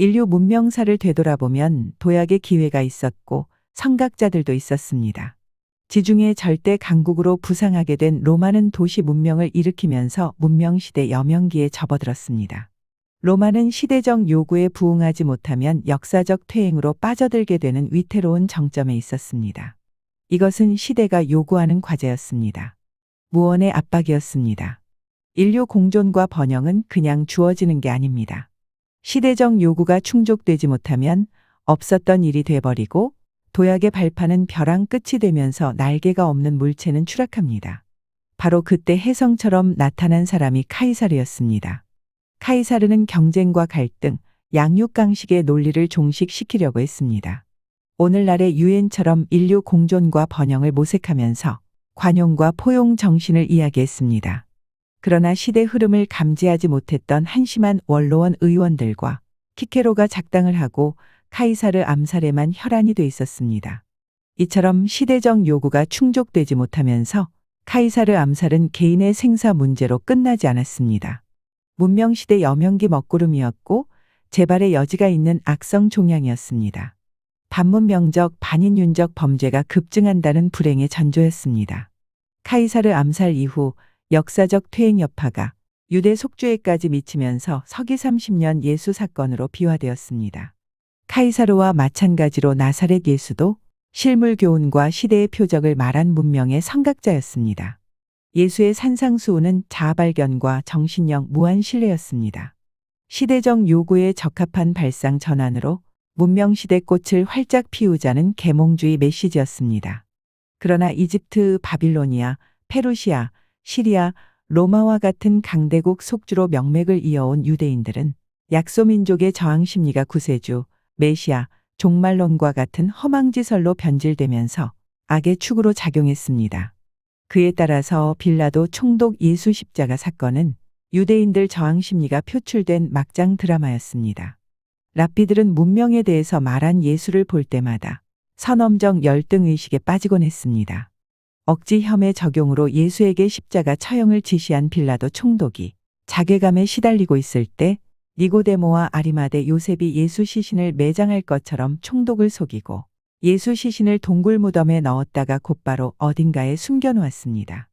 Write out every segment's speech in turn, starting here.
인류 문명사를 되돌아보면 도약의 기회가 있었고 선각자들도 있었습니다. 지중해 절대 강국으로 부상하게 된 로마는 도시 문명을 일으키면서 문명시대 여명기에 접어들었습니다. 로마는 시대적 요구에 부응하지 못하면 역사적 퇴행으로 빠져들게 되는 위태로운 정점에 있었습니다. 이것은 시대가 요구하는 과제였습니다. 무언의 압박이었습니다. 인류 공존과 번영은 그냥 주어지는 게 아닙니다. 시대적 요구가 충족되지 못하면 없었던 일이 돼버리고 도약의 발판은 벼랑 끝이 되면서 날개가 없는 물체는 추락합니다. 바로 그때 혜성처럼 나타난 사람이 카이사르였습니다. 카이사르는 경쟁과 갈등, 양육강식의 논리를 종식시키려고 했습니다. 오늘날의 유엔처럼 인류 공존과 번영을 모색하면서 관용과 포용 정신을 이야기했습니다. 그러나 시대 흐름을 감지하지 못했던 한심한 원로원 의원들과 키케로가 작당을 하고 카이사르 암살에만 혈안이 돼 있었습니다. 이처럼 시대적 요구가 충족되지 못하면서 카이사르 암살은 개인의 생사 문제로 끝나지 않았습니다. 문명시대 여명기 먹구름이었고 재발의 여지가 있는 악성 종양이었습니다. 반문명적 반인륜적 범죄가 급증한다는 불행의 전조였습니다. 카이사르 암살 이후 역사적 퇴행 여파가 유대 속주에까지 미치면서 서기 30년 예수 사건으로 비화되었습니다. 카이사르와 마찬가지로 나사렛 예수도 실물 교훈과 시대의 표적을 말한 문명의 선각자였습니다. 예수의 산상수훈은 자아발견과 정신력 무한 신뢰였습니다. 시대적 요구에 적합한 발상 전환으로 문명시대 꽃을 활짝 피우자는 계몽주의 메시지였습니다. 그러나 이집트, 바빌로니아, 페르시아, 시리아, 로마와 같은 강대국 속주로 명맥을 이어온 유대인들은 약소민족의 저항 심리가 구세주, 메시아, 종말론과 같은 허망지설로 변질되면서 악의 축으로 작용했습니다. 그에 따라서 빌라도 총독 예수 십자가 사건은 유대인들 저항 심리가 표출된 막장 드라마였습니다. 랍비들은 문명에 대해서 말한 예수를 볼 때마다 선엄적 열등의식에 빠지곤 했습니다. 억지 혐의 적용으로 예수에게 십자가 처형을 지시한 빌라도 총독이 자괴감에 시달리고 있을 때 니고데모와 아리마대 요셉이 예수 시신을 매장할 것처럼 총독을 속이고 예수 시신을 동굴 무덤에 넣었다가 곧바로 어딘가에 숨겨놓았습니다.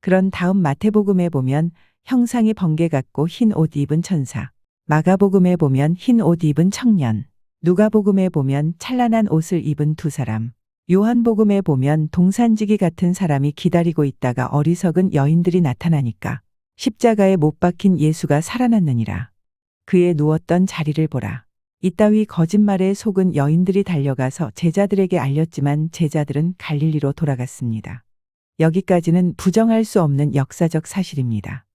그런 다음 마태복음에 보면 형상이 번개 같고 흰 옷 입은 천사, 마가복음에 보면 흰 옷 입은 청년, 누가복음에 보면 찬란한 옷을 입은 두 사람, 요한복음에 보면 동산지기 같은 사람이 기다리고 있다가 어리석은 여인들이 나타나니까 십자가에 못 박힌 예수가 살아났느니라. 그의 누웠던 자리를 보라. 이따위 거짓말에 속은 여인들이 달려가서 제자들에게 알렸지만 제자들은 갈릴리로 돌아갔습니다. 여기까지는 부정할 수 없는 역사적 사실입니다.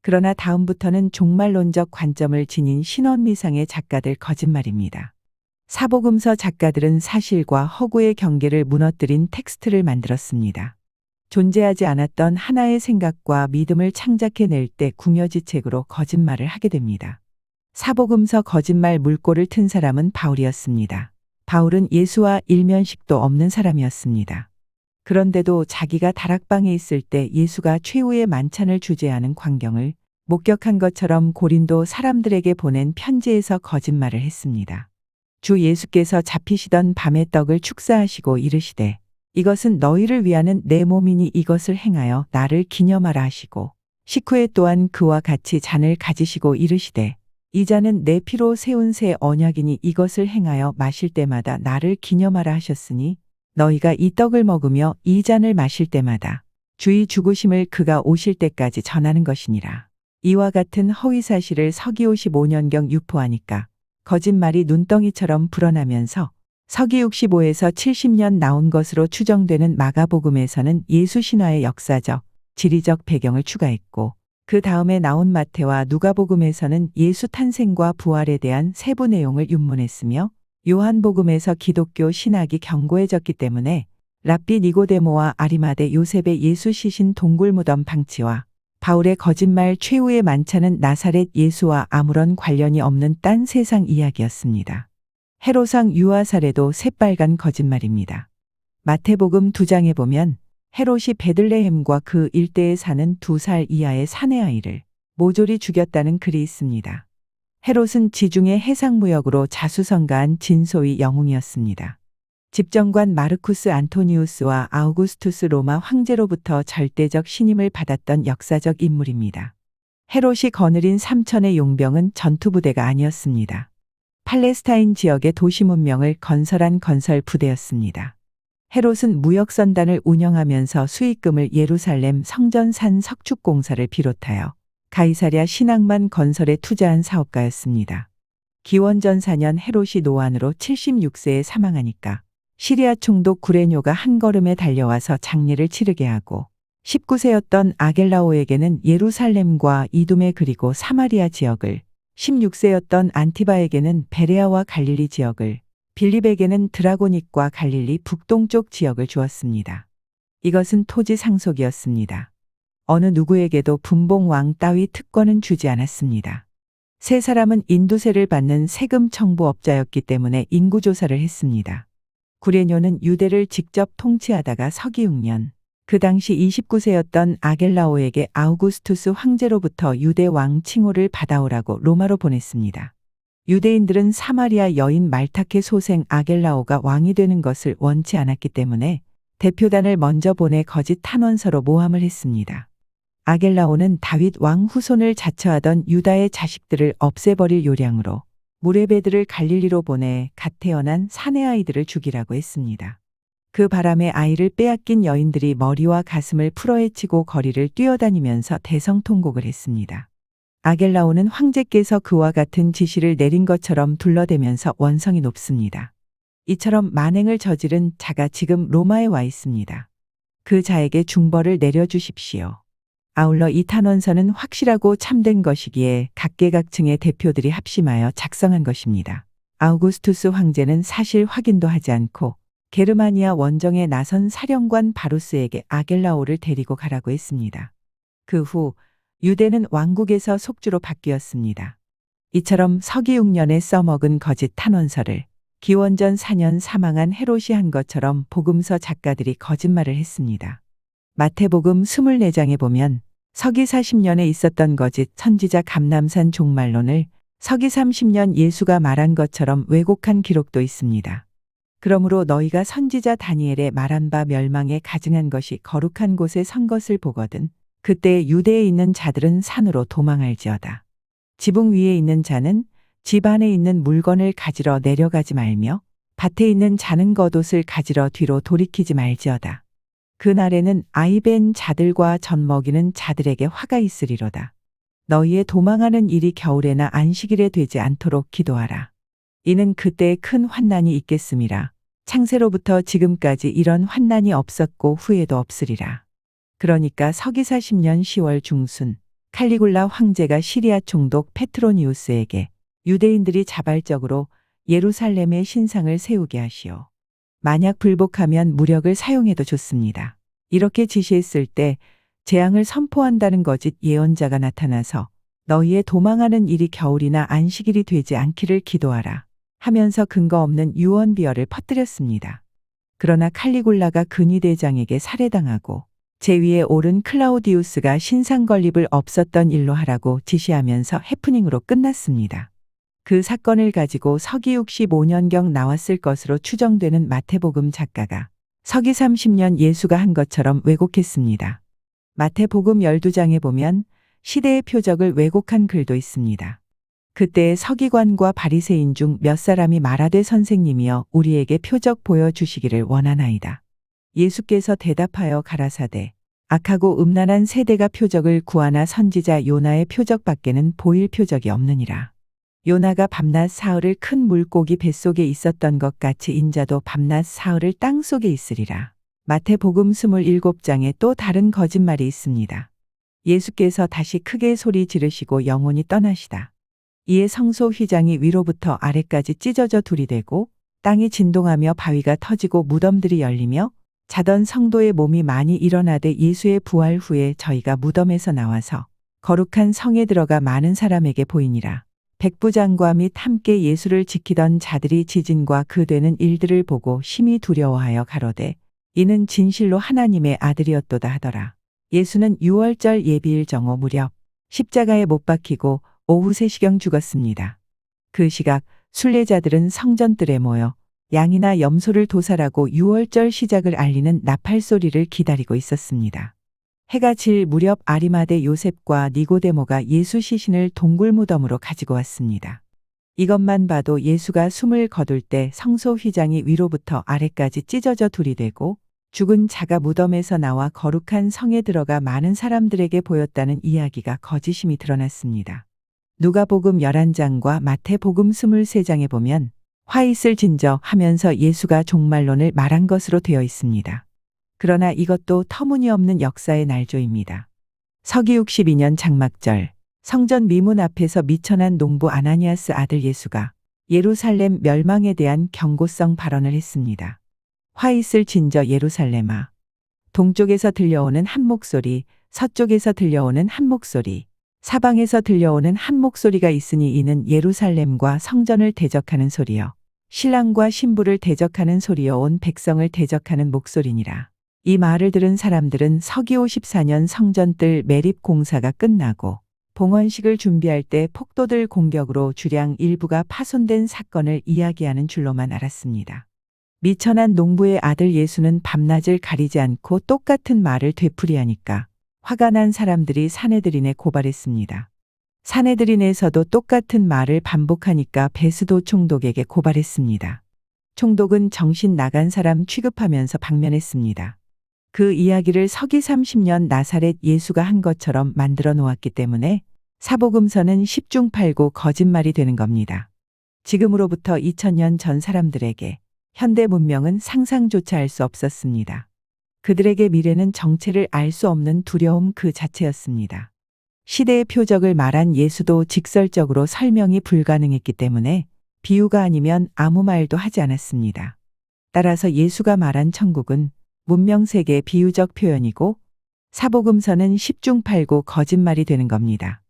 그러나 다음부터는 종말론적 관점을 지닌 신원미상의 작가들 거짓말입니다. 사복음서 작가들은 사실과 허구의 경계를 무너뜨린 텍스트를 만들었습니다. 존재하지 않았던 하나의 생각과 믿음을 창작해낼 때 궁여지책으로 거짓말을 하게 됩니다. 사복음서 거짓말 물꼬를 튼 사람은 바울이었습니다. 바울은 예수와 일면식도 없는 사람이었습니다. 그런데도 자기가 다락방에 있을 때 예수가 최후의 만찬을 주재하는 광경을 목격한 것처럼 고린도 사람들에게 보낸 편지에서 거짓말을 했습니다. 주 예수께서 잡히시던 밤에 떡을 축사하시고 이르시되 이것은 너희를 위하는 내 몸이니 이것을 행하여 나를 기념하라 하시고 식후에 또한 그와 같이 잔을 가지시고 이르시되 이 잔은 내 피로 세운 새 언약이니 이것을 행하여 마실 때마다 나를 기념하라 하셨으니 너희가 이 떡을 먹으며 이 잔을 마실 때마다 주의 죽으심을 그가 오실 때까지 전하는 것이니라. 이와 같은 허위사실을 서기 55년경 유포하니까 거짓말이 눈덩이처럼 불어나면서 서기 65에서 70년 나온 것으로 추정되는 마가복음에서는 예수 신화의 역사적, 지리적 배경을 추가했고 그 다음에 나온 마태와 누가복음에서는 예수 탄생과 부활에 대한 세부 내용을 윤문했으며 요한복음에서 기독교 신학이 견고해졌기 때문에 랍비 니고데모와 아리마대 요셉의 예수 시신 동굴 무덤 방치와 바울의 거짓말 최후의 만찬은 나사렛 예수와 아무런 관련이 없는 딴 세상 이야기였습니다. 헤롯왕 유아 사례도 새빨간 거짓말입니다. 마태복음 2장에 보면 헤롯이 베들레헴과 그 일대에 사는 2살 이하의 사내 아이를 모조리 죽였다는 글이 있습니다. 헤롯은 지중해 해상무역으로 자수성가한 진소의 영웅이었습니다. 집정관 마르쿠스 안토니우스와 아우구스투스 로마 황제로부터 절대적 신임을 받았던 역사적 인물입니다. 헤롯이 거느린 3천의 용병은 전투부대가 아니었습니다. 팔레스타인 지역의 도시 문명을 건설한 건설 부대였습니다. 헤롯은 무역선단을 운영하면서 수익금을 예루살렘 성전산 석축공사를 비롯하여 가이사랴 신앙만 건설에 투자한 사업가였습니다. 기원전 4년 헤롯이 노안으로 76세에 사망하니까 시리아 총독 구레뇨가 한 걸음에 달려와서 장례를 치르게 하고 19세였던 아겔라오에게는 예루살렘과 이두메 그리고 사마리아 지역을, 16세였던 안티바에게는 베레아와 갈릴리 지역을, 빌립에게는 드라고닉과 갈릴리 북동쪽 지역을 주었습니다. 이것은 토지 상속이었습니다. 어느 누구에게도 분봉왕 따위 특권은 주지 않았습니다. 세 사람은 인두세를 받는 세금 청부업자였기 때문에 인구조사를 했습니다. 구레뇨는 유대를 직접 통치하다가 서기 6년, 그 당시 29세였던 아겔라오에게 아우구스투스 황제로부터 유대 왕 칭호를 받아오라고 로마로 보냈습니다. 유대인들은 사마리아 여인 말타케 소생 아겔라오가 왕이 되는 것을 원치 않았기 때문에 대표단을 먼저 보내 거짓 탄원서로 모함을 했습니다. 아겔라오는 다윗 왕 후손을 자처하던 유다의 자식들을 없애버릴 요량으로 무레베들을 갈릴리로 보내 갓 태어난 사내 아이들을 죽이라고 했습니다. 그 바람에 아이를 빼앗긴 여인들이 머리와 가슴을 풀어헤치고 거리를 뛰어다니면서 대성통곡을 했습니다. 아겔라오는 황제께서 그와 같은 지시를 내린 것처럼 둘러대면서 원성이 높습니다. 이처럼 만행을 저지른 자가 지금 로마에 와 있습니다. 그 자에게 중벌을 내려주십시오. 아울러 이 탄원서는 확실하고 참된 것이기에 각계각층의 대표들이 합심하여 작성한 것입니다. 아우구스투스 황제는 사실 확인도 하지 않고 게르마니아 원정에 나선 사령관 바루스에게 아겔라오를 데리고 가라고 했습니다. 그 후 유대는 왕국에서 속주로 바뀌었습니다. 이처럼 서기 6년에 써먹은 거짓 탄원서를 기원전 4년 사망한 헤롯이 한 것처럼 복음서 작가들이 거짓말을 했습니다. 마태복음 24장에 보면 서기 40년에 있었던 거짓 선지자 감람산 종말론을 서기 30년 예수가 말한 것처럼 왜곡한 기록도 있습니다. 그러므로 너희가 선지자 다니엘의 말한 바 멸망에 가증한 것이 거룩한 곳에 선 것을 보거든 그때 유대에 있는 자들은 산으로 도망할지어다. 지붕 위에 있는 자는 집 안에 있는 물건을 가지러 내려가지 말며 밭에 있는 자는 겉옷을 가지러 뒤로 돌이키지 말지어다. 그날에는 아이 벤 자들과 젖 먹이는 자들에게 화가 있으리로다. 너희의 도망하는 일이 겨울에나 안식일에 되지 않도록 기도하라. 이는 그때에 큰 환난이 있겠음이라. 창세로부터 지금까지 이런 환난이 없었고 후에도 없으리라. 그러니까 서기 40년 10월 중순 칼리굴라 황제가 시리아 총독 페트로니우스에게 유대인들이 자발적으로 예루살렘에 신상을 세우게 하시오. 만약 불복하면 무력을 사용해도 좋습니다. 이렇게 지시했을 때 재앙을 선포한다는 거짓 예언자가 나타나서 너희의 도망하는 일이 겨울이나 안식일이 되지 않기를 기도하라 하면서 근거 없는 유언비어를 퍼뜨렸습니다. 그러나 칼리굴라가 근위대장에게 살해당하고 제위에 오른 클라우디우스가 신상 건립을 없었던 일로 하라고 지시하면서 해프닝으로 끝났습니다. 그 사건을 가지고 서기 65년경 나왔을 것으로 추정되는 마태복음 작가가 서기 30년 예수가 한 것처럼 왜곡했습니다. 마태복음 12장에 보면 시대의 표적을 왜곡한 글도 있습니다. 그때의 서기관과 바리새인 중 몇 사람이 말하되 선생님이여 우리에게 표적 보여주시기를 원하나이다. 예수께서 대답하여 가라사대 악하고 음란한 세대가 표적을 구하나 선지자 요나의 표적밖에는 보일 표적이 없느니라. 요나가 밤낮 사흘을 큰 물고기 뱃속에 있었던 것 같이 인자도 밤낮 사흘을 땅속에 있으리라. 마태복음 27장에 또 다른 거짓말이 있습니다. 예수께서 다시 크게 소리 지르시고 영혼이 떠나시다. 이에 성소 휘장이 위로부터 아래까지 찢어져 둘이 되고 땅이 진동하며 바위가 터지고 무덤들이 열리며 자던 성도의 몸이 많이 일어나되 예수의 부활 후에 저희가 무덤에서 나와서 거룩한 성에 들어가 많은 사람에게 보이니라. 백부장과 및 함께 예수를 지키던 자들이 지진과 그 되는 일들을 보고 심히 두려워하여 가로되 이는 진실로 하나님의 아들이었도다 하더라. 예수는 6월절 예비일 정오 무렵 십자가에 못 박히고 오후 3시경 죽었습니다. 그 시각 순례자들은 성전뜰에 모여 양이나 염소를 도살하고 유월절 시작을 알리는 나팔 소리를 기다리고 있었습니다. 해가 질 무렵 아리마대 요셉과 니고데모가 예수 시신을 동굴 무덤으로 가지고 왔습니다. 이것만 봐도 예수가 숨을 거둘 때 성소 휘장이 위로부터 아래까지 찢어져 둘이 되고 죽은 자가 무덤에서 나와 거룩한 성에 들어가 많은 사람들에게 보였다는 이야기가 거짓임이 드러났습니다. 누가복음 11장과 마태복음 23장에 보면 화 있을 진저 하면서 예수가 종말론을 말한 것으로 되어 있습니다. 그러나 이것도 터무니없는 역사의 날조입니다. 서기 62년 장막절 성전 미문 앞에서 미천한 농부 아나니아스 아들 예수가 예루살렘 멸망에 대한 경고성 발언을 했습니다. 화 있을 진저 예루살렘아. 동쪽에서 들려오는 한 목소리, 서쪽에서 들려오는 한 목소리, 사방에서 들려오는 한 목소리가 있으니 이는 예루살렘과 성전을 대적하는 소리요. 신랑과 신부를 대적하는 소리요. 온 백성을 대적하는 목소리니라. 이 말을 들은 사람들은 서기 54년 성전뜰 매립 공사가 끝나고 봉헌식을 준비할 때 폭도들 공격으로 주량 일부가 파손된 사건을 이야기하는 줄로만 알았습니다. 미천한 농부의 아들 예수는 밤낮을 가리지 않고 똑같은 말을 되풀이하니까 화가 난 사람들이 산헤드린에 고발했습니다. 산헤드린에서도 똑같은 말을 반복하니까 베스도 총독에게 고발했습니다. 총독은 정신 나간 사람 취급하면서 방면했습니다. 그 이야기를 서기 30년 나사렛 예수가 한 것처럼 만들어 놓았기 때문에 사복음서는 10중 8구 거짓말이 되는 겁니다. 지금으로부터 2000년 전 사람들에게 현대 문명은 상상조차 할 수 없었습니다. 그들에게 미래는 정체를 알 수 없는 두려움 그 자체였습니다. 시대의 표적을 말한 예수도 직설적으로 설명이 불가능했기 때문에 비유가 아니면 아무 말도 하지 않았습니다. 따라서 예수가 말한 천국은 문명세계의 비유적 표현이고 사복음서는 10중 8구 거짓말이 되는 겁니다.